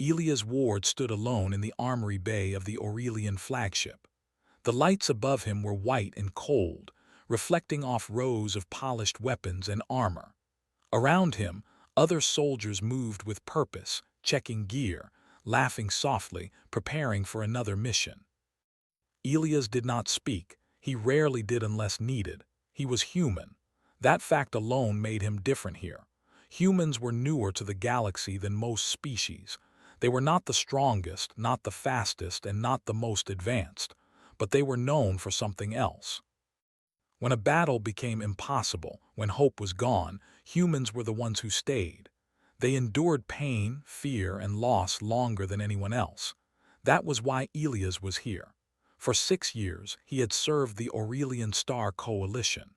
Elia's ward stood alone in the armory bay of the Aurelian flagship. The lights above him were white and cold, reflecting off rows of polished weapons and armor. Around him, other soldiers moved with purpose, checking gear, laughing softly, preparing for another mission. Elias did not speak. He rarely did unless needed. He was human. That fact alone made him different here. Humans were newer to the galaxy than most species. They were not the strongest, not the fastest, and not the most advanced, but they were known for something else. When a battle became impossible, when hope was gone, humans were the ones who stayed. They endured pain, fear, and loss longer than anyone else. That was why Elias was here. For 6 years, he had served the Aurelian Star Coalition.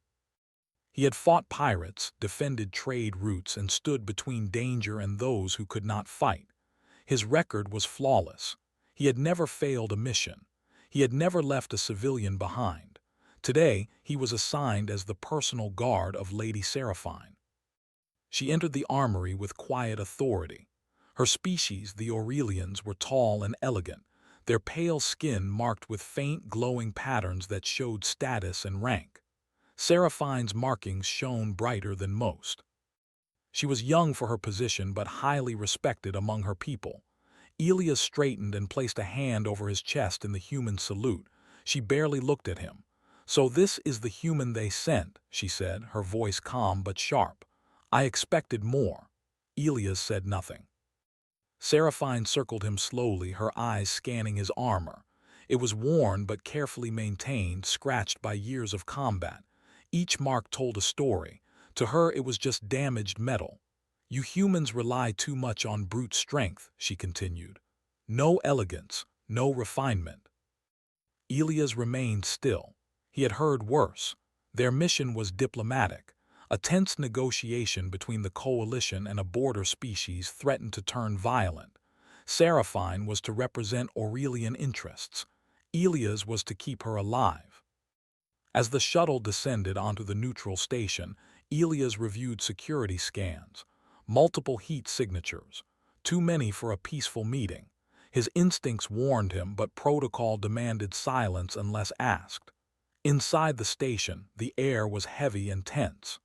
He had fought pirates, defended trade routes, and stood between danger and those who could not fight. His record was flawless. He had never failed a mission. He had never left a civilian behind. Today, he was assigned as the personal guard of Lady Seraphine. She entered the armory with quiet authority. Her species, the Aurelians, were tall and elegant, their pale skin marked with faint glowing patterns that showed status and rank. Seraphine's markings shone brighter than most. She was young for her position but highly respected among her people. Elias straightened and placed a hand over his chest in the human salute. She barely looked at him. "So this is the human they sent," she said, her voice calm but sharp. "I expected more." Elias said nothing. Seraphine circled him slowly, her eyes scanning his armor. It was worn but carefully maintained, scratched by years of combat. Each mark told a story. To her it was just damaged metal. "You humans rely too much on brute strength," she continued. "No elegance, no refinement." Elias remained still. He had heard worse. Their mission was diplomatic. A tense negotiation between the coalition and a border species threatened to turn violent. Seraphine was to represent Aurelian interests. Elias was to keep her alive. As the shuttle descended onto the neutral station, Elias reviewed security scans. Multiple heat signatures. Too many for a peaceful meeting. His instincts warned him, but protocol demanded silence unless asked. Inside the station, the air was heavy and tense.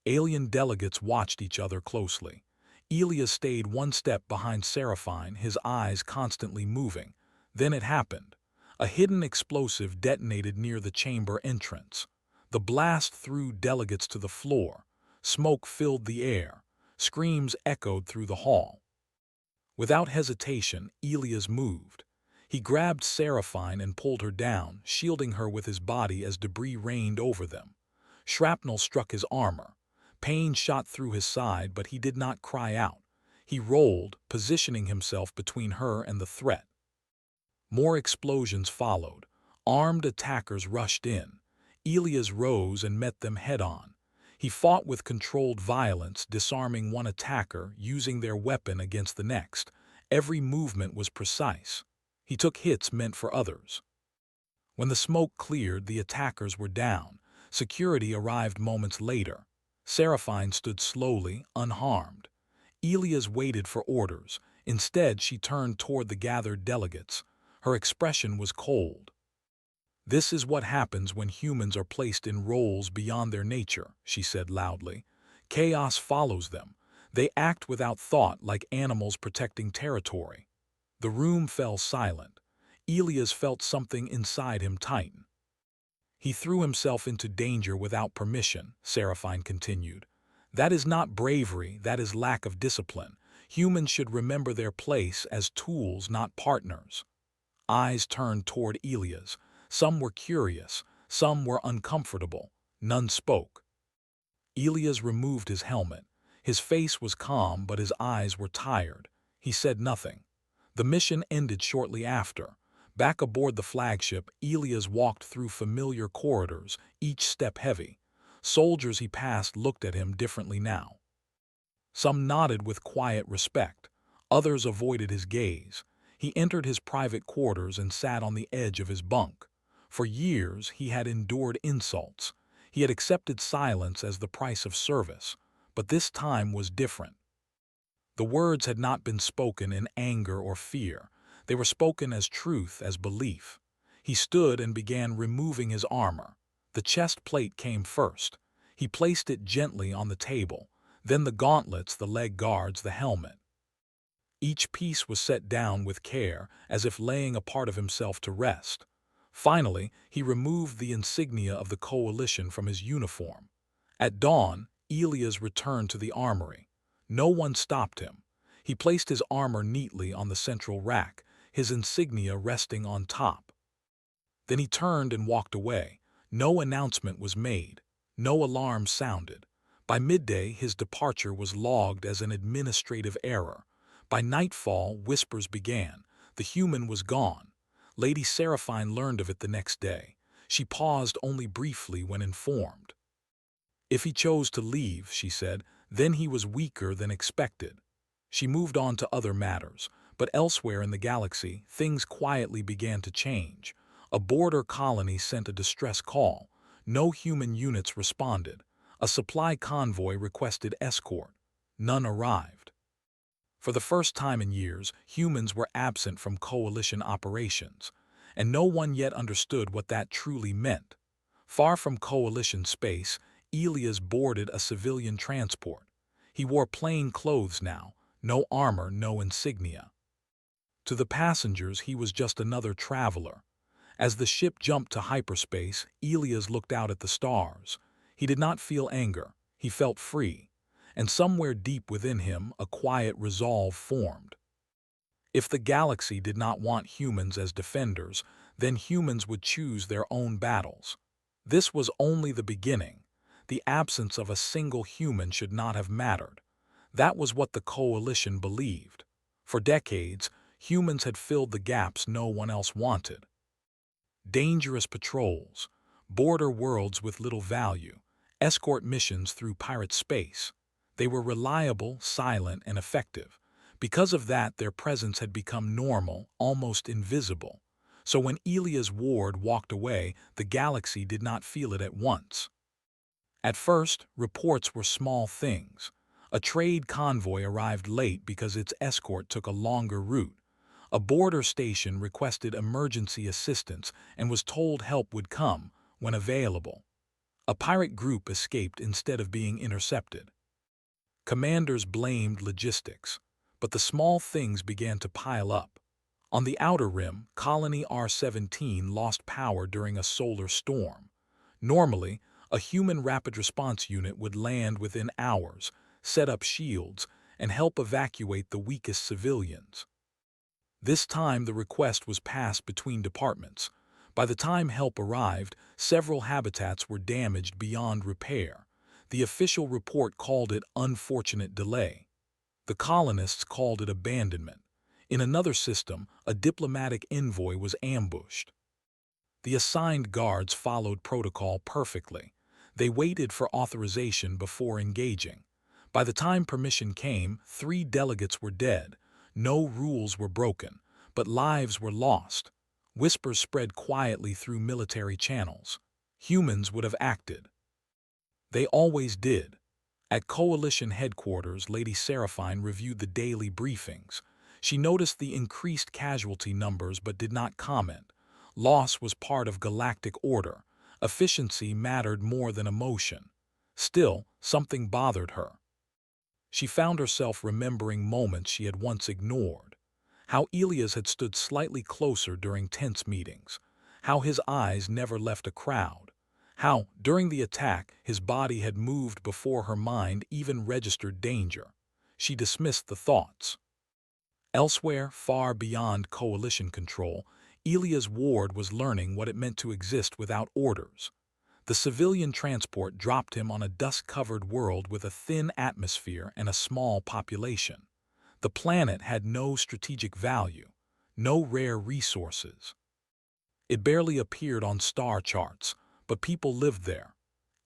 Alien delegates watched each other closely. Elias stayed one step behind Seraphine, his eyes constantly moving. Then it happened. A hidden explosive detonated near the chamber entrance. The blast threw delegates to the floor. Smoke filled the air. Screams echoed through the hall. Without hesitation, Elias moved. He grabbed Seraphine and pulled her down, shielding her with his body as debris rained over them. Shrapnel struck his armor. Pain shot through his side, but he did not cry out. He rolled, positioning himself between her and the threat. More explosions followed. Armed attackers rushed in. Elias rose and met them head-on. He fought with controlled violence, disarming one attacker, using their weapon against the next. Every movement was precise. He took hits meant for others. When the smoke cleared, the attackers were down. Security arrived moments later. Seraphine stood slowly, unharmed. Elias waited for orders. Instead, she turned toward the gathered delegates. Her expression was cold. "This is what happens when humans are placed in roles beyond their nature," she said loudly. "Chaos follows them. They act without thought, like animals protecting territory." The room fell silent. Elias felt something inside him tighten. "He threw himself into danger without permission," Seraphine continued. "That is not bravery, that is lack of discipline. Humans should remember their place as tools, not partners." Eyes turned toward Elias. Some were curious, some were uncomfortable. None spoke. Elias removed his helmet. His face was calm, but his eyes were tired. He said nothing. The mission ended shortly after. Back aboard the flagship, Elias walked through familiar corridors, each step heavy. Soldiers he passed looked at him differently now. Some nodded with quiet respect. Others avoided his gaze. He entered his private quarters and sat on the edge of his bunk. For years, he had endured insults. He had accepted silence as the price of service. But this time was different. The words had not been spoken in anger or fear. They were spoken as truth, as belief. He stood and began removing his armor. The chest plate came first. He placed it gently on the table, then the gauntlets, the leg guards, the helmet. Each piece was set down with care, as if laying a part of himself to rest. Finally, he removed the insignia of the coalition from his uniform. At dawn, Elias returned to the armory. No one stopped him. He placed his armor neatly on the central rack, his insignia resting on top. Then he turned and walked away. No announcement was made. No alarm sounded. By midday, his departure was logged as an administrative error. By nightfall, whispers began. The human was gone. Lady Seraphine learned of it the next day. She paused only briefly when informed. If he chose to leave, she said, then he was weaker than expected. She moved on to other matters, but elsewhere in the galaxy, things quietly began to change. A border colony sent a distress call. No human units responded. A supply convoy requested escort. None arrived. For the first time in years, humans were absent from coalition operations, and no one yet understood what that truly meant. Far from coalition space, Elias boarded a civilian transport. He wore plain clothes now, no armor, no insignia. To the passengers, he was just another traveler. As the ship jumped to hyperspace, Elias looked out at the stars. He did not feel anger. He felt free. And somewhere deep within him, a quiet resolve formed. If the galaxy did not want humans as defenders, then humans would choose their own battles. This was only the beginning. The absence of a single human should not have mattered. That was what the coalition believed. For decades, humans had filled the gaps no one else wanted. Dangerous patrols, border worlds with little value, escort missions through pirate space. They were reliable, silent, and effective. Because of that, their presence had become normal, almost invisible. So when Elias Ward walked away, the galaxy did not feel it at once. At first, reports were small things. A trade convoy arrived late because its escort took a longer route. A border station requested emergency assistance and was told help would come when available. A pirate group escaped instead of being intercepted. Commanders blamed logistics, but the small things began to pile up. On the outer rim, Colony R-17 lost power during a solar storm. Normally, a human rapid response unit would land within hours, set up shields, and help evacuate the weakest civilians. This time the request was passed between departments. By the time help arrived, several habitats were damaged beyond repair. The official report called it unfortunate delay. The colonists called it abandonment. In another system, a diplomatic envoy was ambushed. The assigned guards followed protocol perfectly. They waited for authorization before engaging. By the time permission came, 3 delegates were dead. No rules were broken, but lives were lost. Whispers spread quietly through military channels. Humans would have acted. They always did. At Coalition headquarters, Lady Seraphine reviewed the daily briefings. She noticed the increased casualty numbers but did not comment. Loss was part of galactic order. Efficiency mattered more than emotion. Still, something bothered her. She found herself remembering moments she had once ignored. How Elias had stood slightly closer during tense meetings. How his eyes never left a crowd. How, during the attack, his body had moved before her mind even registered danger. She dismissed the thoughts. Elsewhere, far beyond coalition control, Elias Ward was learning what it meant to exist without orders. The civilian transport dropped him on a dust-covered world with a thin atmosphere and a small population. The planet had no strategic value, no rare resources. It barely appeared on star charts, but people lived there.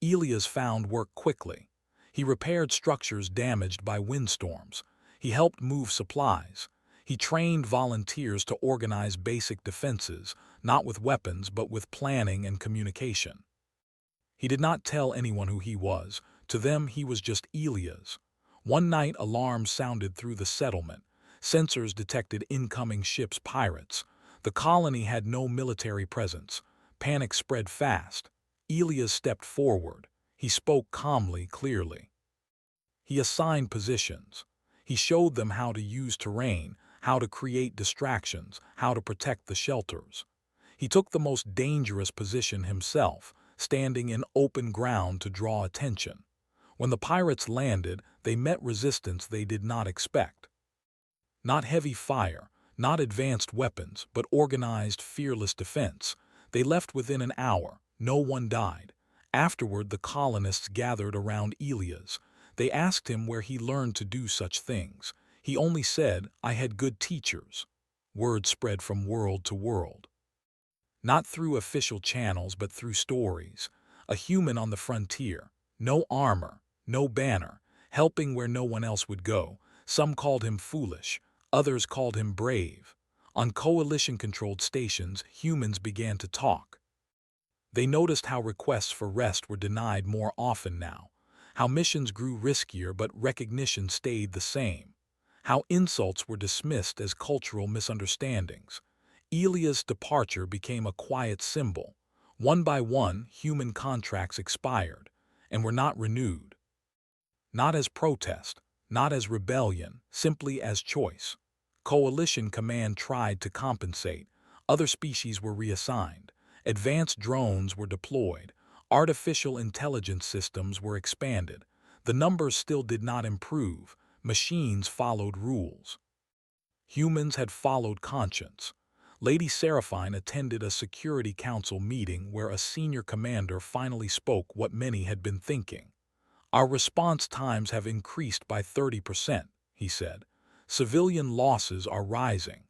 Elias found work quickly. He repaired structures damaged by windstorms. He helped move supplies. He trained volunteers to organize basic defenses, not with weapons but with planning and communication. He did not tell anyone who he was. To them, he was just Elias. One night, alarms sounded through the settlement. Sensors detected incoming ships' pirates. The colony had no military presence. Panic spread fast. Elias stepped forward. He spoke calmly, clearly. He assigned positions. He showed them how to use terrain, how to create distractions, how to protect the shelters. He took the most dangerous position himself, standing in open ground to draw attention. When the pirates landed, they met resistance they did not expect. Not heavy fire, not advanced weapons, but organized, fearless defense. They left within an hour. No one died. Afterward, the colonists gathered around Elias. They asked him where he learned to do such things. He only said, "I had good teachers." Word spread from world to world. Not through official channels, but through stories. A human on the frontier. No armor, no banner, helping where no one else would go. Some called him foolish. Others called him brave. On coalition-controlled stations, humans began to talk. They noticed how requests for rest were denied more often now, how missions grew riskier but recognition stayed the same, how insults were dismissed as cultural misunderstandings. Elia's departure became a quiet symbol. One by one, human contracts expired and were not renewed. Not as protest, not as rebellion, simply as choice. Coalition command tried to compensate. Other species were reassigned. Advanced drones were deployed. Artificial intelligence systems were expanded. The numbers still did not improve. Machines followed rules. Humans had followed conscience. Lady Seraphine attended a Security Council meeting where a senior commander finally spoke what many had been thinking. "Our response times have increased by 30%, he said. "Civilian losses are rising."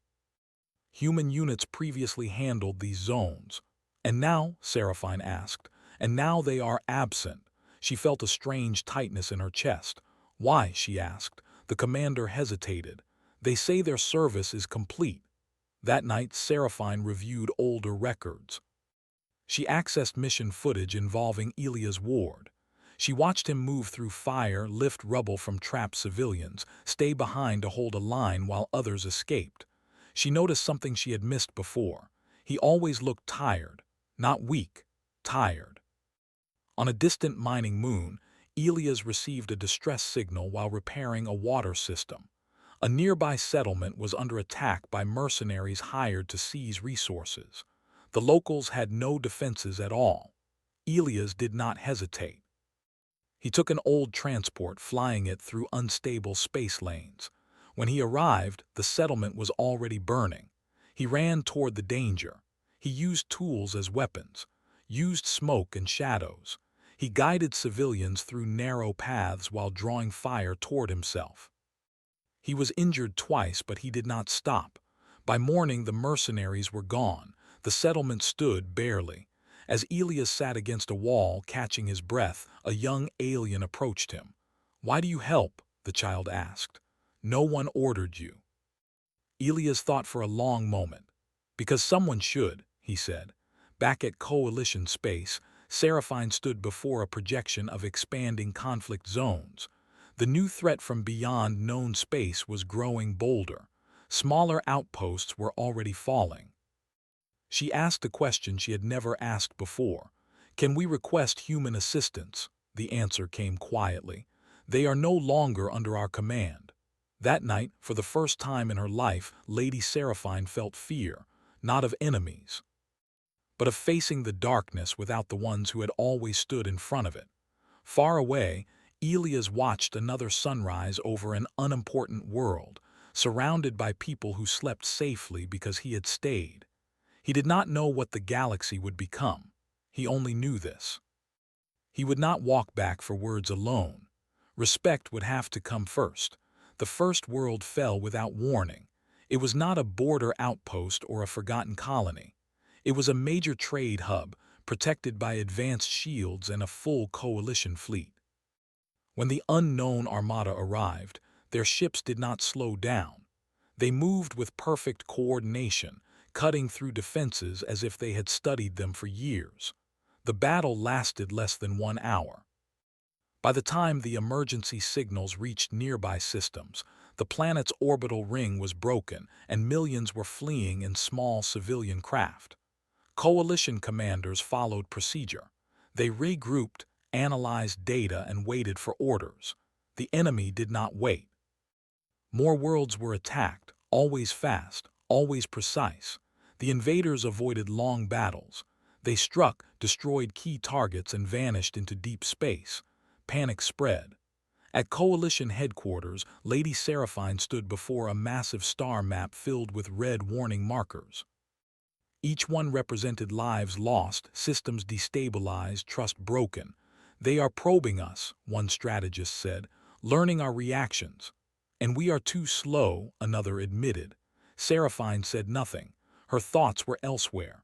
Human units previously handled these zones. "And now?" Seraphine asked. "And now they are absent." She felt a strange tightness in her chest. "Why?" she asked. The commander hesitated. "They say their service is complete." That night, Seraphine reviewed older records. She accessed mission footage involving Elias Ward. She watched him move through fire, lift rubble from trapped civilians, stay behind to hold a line while others escaped. She noticed something she had missed before. He always looked tired, not weak, tired. On a distant mining moon, Elias received a distress signal while repairing a water system. A nearby settlement was under attack by mercenaries hired to seize resources. The locals had no defenses at all. Elias did not hesitate. He took an old transport, flying it through unstable space lanes. When he arrived, the settlement was already burning. He ran toward the danger. He used tools as weapons, used smoke and shadows. He guided civilians through narrow paths while drawing fire toward himself. He was injured twice, but he did not stop. By morning, the mercenaries were gone. The settlement stood barely. As Elias sat against a wall, catching his breath, a young alien approached him. "Why do you help?" the child asked. "No one ordered you." Elias thought for a long moment. "Because someone should," he said. Back at Coalition space, Seraphine stood before a projection of expanding conflict zones. The new threat from beyond known space was growing bolder. Smaller outposts were already falling. She asked a question she had never asked before. "Can we request human assistance?" The answer came quietly. "They are no longer under our command." That night, for the first time in her life, Lady Seraphine felt fear, not of enemies, but of facing the darkness without the ones who had always stood in front of it. Far away, Elias watched another sunrise over an unimportant world, surrounded by people who slept safely because he had stayed. He did not know what the galaxy would become. He only knew this. He would not walk back for words alone. Respect would have to come first. The first world fell without warning. It was not a border outpost or a forgotten colony. It was a major trade hub, protected by advanced shields and a full coalition fleet. When the unknown armada arrived, their ships did not slow down. They moved with perfect coordination, cutting through defenses as if they had studied them for years. The battle lasted less than 1 hour. By the time the emergency signals reached nearby systems, the planet's orbital ring was broken and millions were fleeing in small civilian craft. Coalition commanders followed procedure. They regrouped, analyzed data, and waited for orders. The enemy did not wait. More worlds were attacked, always fast, always precise. The invaders avoided long battles. They struck, destroyed key targets, and vanished into deep space. Panic spread. At Coalition headquarters, Lady Seraphine stood before a massive star map filled with red warning markers. Each one represented lives lost, systems destabilized, trust broken. "They are probing us," one strategist said, "learning our reactions." "And we are too slow," another admitted. Seraphine said nothing. Her thoughts were elsewhere.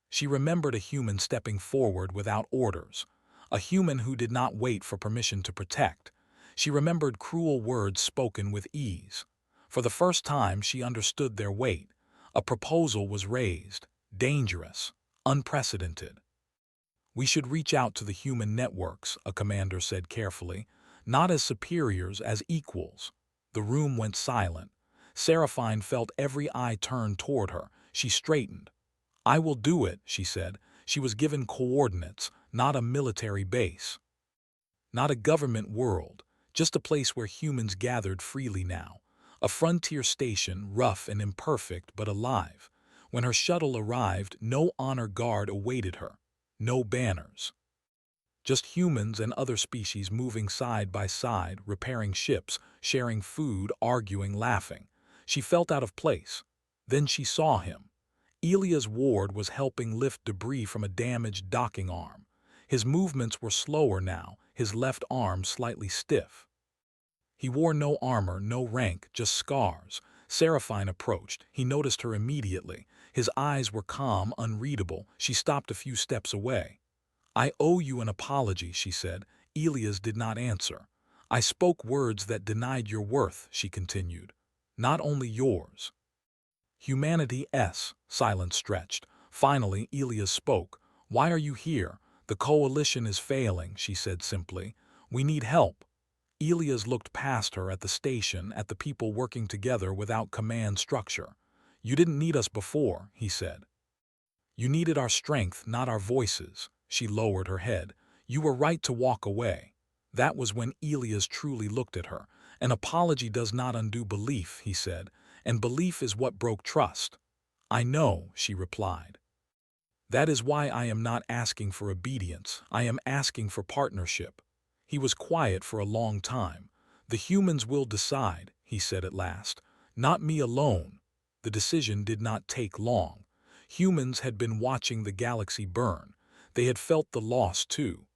She remembered a human stepping forward without orders, a human who did not wait for permission to protect. She remembered cruel words spoken with ease. For the first time, she understood their weight. A proposal was raised, dangerous, unprecedented. "We should reach out to the human networks," a commander said carefully, "not as superiors, as equals." The room went silent. Seraphine felt every eye turned toward her. She straightened. "I will do it," she said. She was given coordinates, not a military base, not a government world, just a place where humans gathered freely now. A frontier station, rough and imperfect, but alive. When her shuttle arrived, no honor guard awaited her. No banners. Just humans and other species moving side by side, repairing ships, sharing food, arguing, laughing. She felt out of place. Then she saw him. Elia's ward was helping lift debris from a damaged docking arm. His movements were slower now, his left arm slightly stiff. He wore no armor, no rank, just scars. Seraphine approached. He noticed her immediately. His eyes were calm, unreadable. She stopped a few steps away. "I owe you an apology," she said. Elias did not answer. "I spoke words that denied your worth," she continued. "Not only yours." "Humanity's." Silence stretched. Finally, Elias spoke. "Why are you here?" "The coalition is failing," she said simply. "We need help." Elias looked past her at the station, at the people working together without command structure. "You didn't need us before," he said. "You needed our strength, not our voices." She lowered her head. "You were right to walk away." That was when Elias truly looked at her. "An apology does not undo belief," he said, "and belief is what broke trust." "I know," she replied. "That is why I am not asking for obedience. I am asking for partnership." He was quiet for a long time. "The humans will decide," he said at last. "Not me alone." The decision did not take long. Humans had been watching the galaxy burn. They had felt the loss too.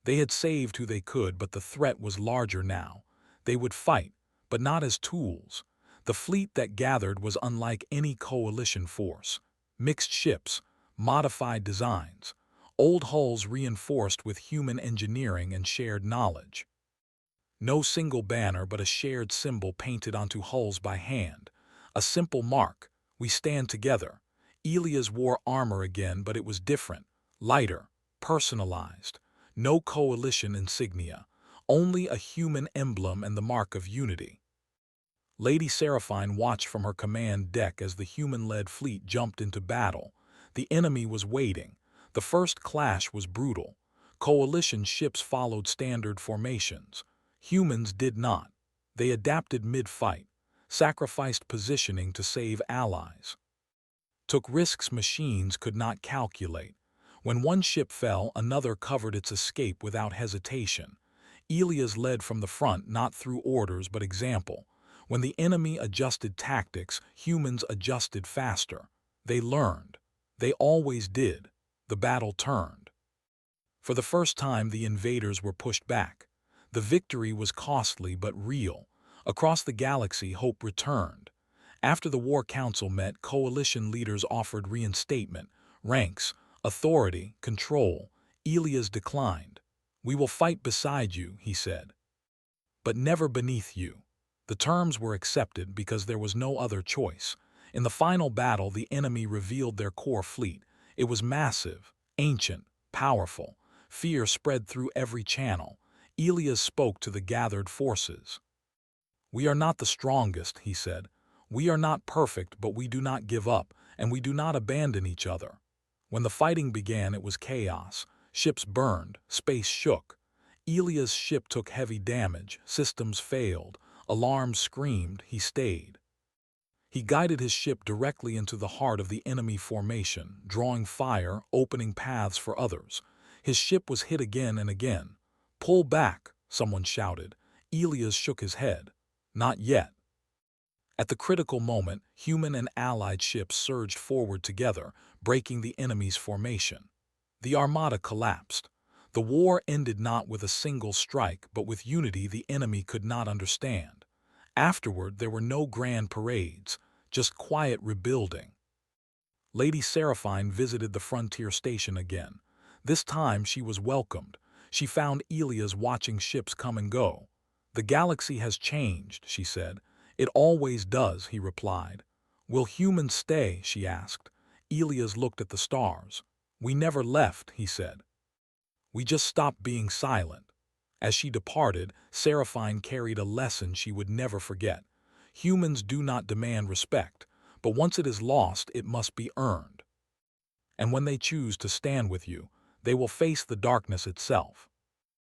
They had saved who they could, but the threat was larger now. They would fight, but not as tools. The fleet that gathered was unlike any coalition force. Mixed ships, modified designs, old hulls reinforced with human engineering and shared knowledge. No single banner, but a shared symbol painted onto hulls by hand. A simple mark: "We stand together." Elias wore armor again, but it was different, lighter, personalized. No coalition insignia, only a human emblem and the mark of unity. Lady Seraphine watched from her command deck as the human-led fleet jumped into battle. The enemy was waiting. The first clash was brutal. Coalition ships followed standard formations. Humans did not. They adapted mid-fight, sacrificed positioning to save allies, took risks machines could not calculate. When one ship fell, another covered its escape without hesitation. Elias led from the front, not through orders but example. When the enemy adjusted tactics, humans adjusted faster. They learned. They always did. The battle turned. For the first time, the invaders were pushed back. The victory was costly but real. Across the galaxy, hope returned. After the War Council met, coalition leaders offered reinstatement, ranks, authority, control. Elias declined. "We will fight beside you," he said, "but never beneath you." The terms were accepted because there was no other choice. In the final battle, the enemy revealed their core fleet. It was massive, ancient, powerful. Fear spread through every channel. Elias spoke to the gathered forces. "We are not the strongest," he said. "We are not perfect, but we do not give up, and we do not abandon each other." When the fighting began, it was chaos. Ships burned, space shook. Elias' ship took heavy damage, systems failed, alarms screamed. He stayed. He guided his ship directly into the heart of the enemy formation, drawing fire, opening paths for others. His ship was hit again and again. "Pull back," someone shouted. Elias shook his head. "Not yet." At the critical moment, human and allied ships surged forward together, breaking the enemy's formation. The armada collapsed. The war ended not with a single strike, but with unity the enemy could not understand. Afterward, there were no grand parades, just quiet rebuilding. Lady Seraphine visited the frontier station again. This time she was welcomed. She found Elias watching ships come and go. "The galaxy has changed," she said. "It always does," he replied. "Will humans stay?" she asked. Elias looked at the stars. "We never left," he said. "We just stopped being silent." As she departed, Seraphine carried a lesson she would never forget. Humans do not demand respect, but once it is lost, it must be earned. And when they choose to stand with you, they will face the darkness itself.